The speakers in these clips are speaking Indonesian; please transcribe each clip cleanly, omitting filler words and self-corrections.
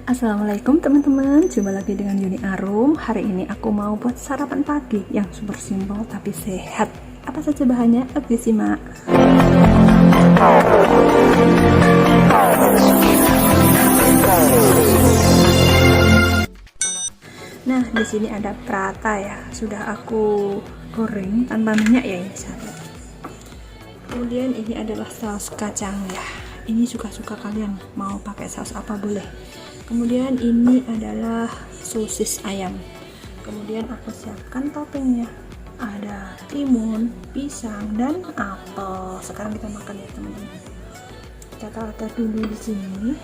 Assalamualaikum teman-teman, jumpa lagi dengan Yuni Arum. Hari ini aku mau buat sarapan pagi yang super simpel tapi sehat. Apa saja bahannya? Oke, simak. Nah, di sini ada prata ya, sudah aku goreng tanpa minyak ya ini sahabat. Kemudian ini adalah saus kacang ya. Ini suka-suka kalian, mau pakai saus apa boleh. Kemudian ini adalah sosis ayam. Kemudian aku siapkan toppingnya, ada timun, pisang, dan apel. Sekarang kita makan ya teman-teman. Kita tata dulu di sini.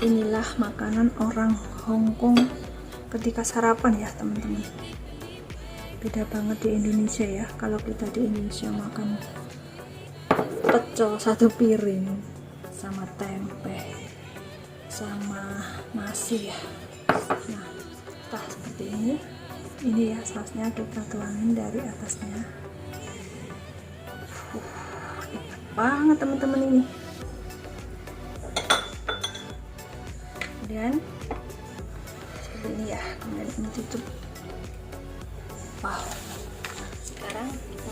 Inilah makanan orang Hong Kong ketika sarapan ya teman-teman. Beda banget di Indonesia ya. Kalau kita di Indonesia makan pecel satu piring sama tempe sama nasi ya. Nah, seperti ini ya sausnya kita tuangin dari atasnya. Enak banget teman-teman ini. Kemudian seperti ini ya, kemudian ini tutup. Wow, sekarang kita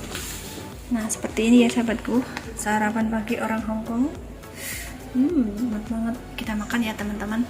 nah seperti ini ya sahabatku, sarapan pagi orang Hong Kong. Enak banget, kita makan ya teman-teman.